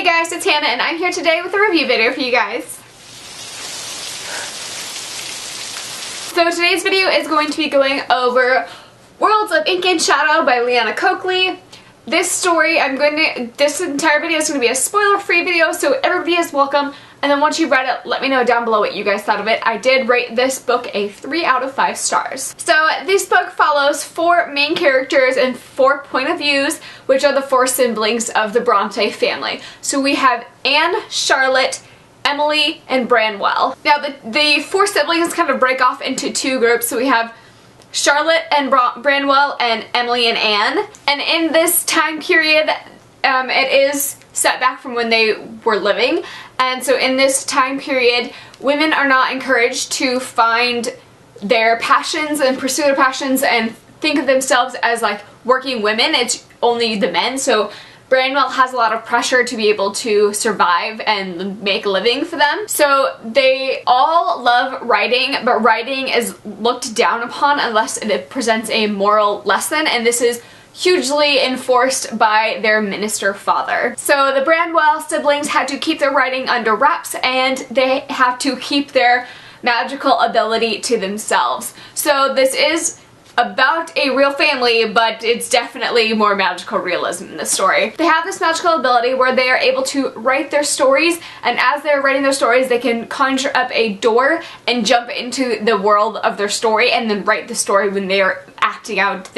Hey guys, it's Hannah and I'm here today with a review video for you guys. So today's video is going to be going over Worlds of Ink and Shadow by Leanna Cokley. This entire video is going to be a spoiler-free video, so everybody is welcome. And then once you've read it, let me know down below what you guys thought of it. I did rate this book a 3 out of 5 stars. So this book follows 4 main characters and 4 point of views, which are the 4 siblings of the Bronte family. So we have Anne, Charlotte, Emily, and Branwell. Now the 4 siblings kind of break off into 2 groups. So we have Charlotte and Branwell and Emily and Anne. And in this time period, it is set back from when they were living. And so in this time period, women are not encouraged to find their passions and pursue their passions and think of themselves as like working women. It's only the men. So Branwell has a lot of pressure to be able to survive and make a living for them. So they all love writing, but writing is looked down upon unless it presents a moral lesson, and this is hugely enforced by their minister father. So the Branwell siblings had to keep their writing under wraps, and they have to keep their magical ability to themselves. So this is about a real family, but it's definitely more magical realism in the story. They have this magical ability where they are able to write their stories, and as they're writing their stories, they can conjure up a door and jump into the world of their story and then write the story when they are acting out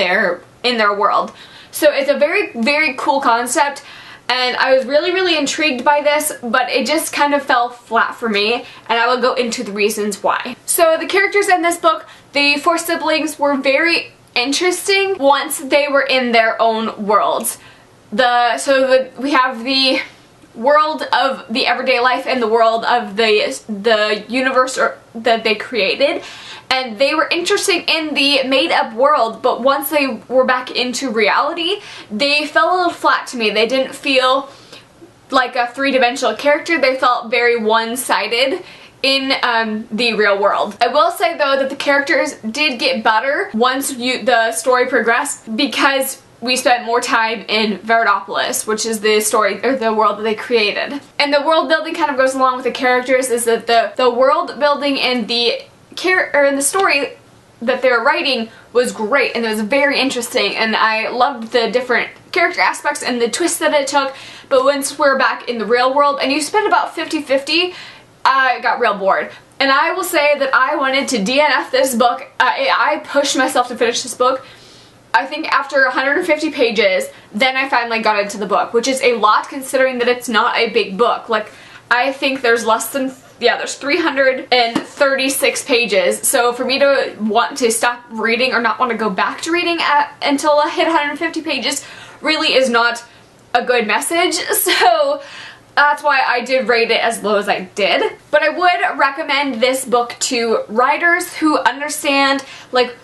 in their world. So it's a very, very cool concept, and I was really intrigued by this, but it just kind of fell flat for me, and I will go into the reasons why. So the characters in this book, the 4 siblings, were interesting once they were in their own worlds. We have the world of the everyday life and the world of the universe that they created. And they were interesting in the made-up world, but once they were back into reality, they fell a little flat to me. They didn't feel like a 3-dimensional character. They felt very one-sided in the real world. I will say though that the characters did get better once the story progressed, because we spent more time in Veridopolis, which is the story or the world that they created. And the world building kind of goes along with the characters, is that the world building and the story that they were writing was great, and it was very interesting, and I loved the different character aspects and the twist that it took. But once we're back in the real world and you spend about 50-50, I got real bored. And I will say that I wanted to DNF this book. I pushed myself to finish this book. I think after 150 pages, then I finally got into the book, which is a lot considering that it's not a big book. Like, I think there's there's 336 pages, so for me to want to stop reading or not want to go back to reading until I hit 150 pages really is not a good message, so that's why I did rate it as low as I did. But I would recommend this book to writers who understand, like,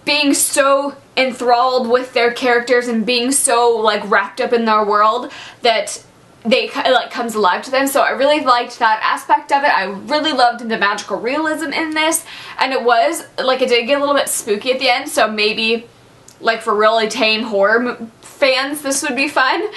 being so enthralled with their characters and being so, like, wrapped up in their world that it comes alive to them. So I really liked that aspect of it. I really loved the magical realism in this, and it did get a little bit spooky at the end, so maybe like for really tame horror fans this would be fun,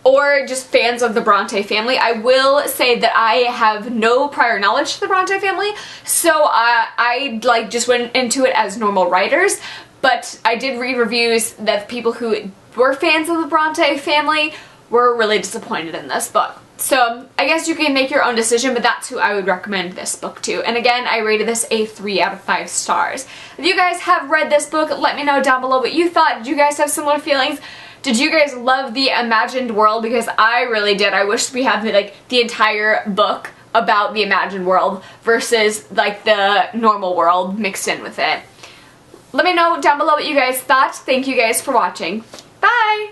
or just fans of the Bronte family. I will say that I have no prior knowledge to the Bronte family, so I just went into it as normal writers, but I did read reviews that people who were fans of the Bronte family were really disappointed in this book. So I guess you can make your own decision, but that's who I would recommend this book to. And again, I rated this a 3 out of 5 stars. If you guys have read this book, let me know down below what you thought. Did you guys have similar feelings? Did you guys love the imagined world? Because I really did. I wish we had the entire book about the imagined world versus like the normal world mixed in with it. Let me know down below what you guys thought. Thank you guys for watching. Bye!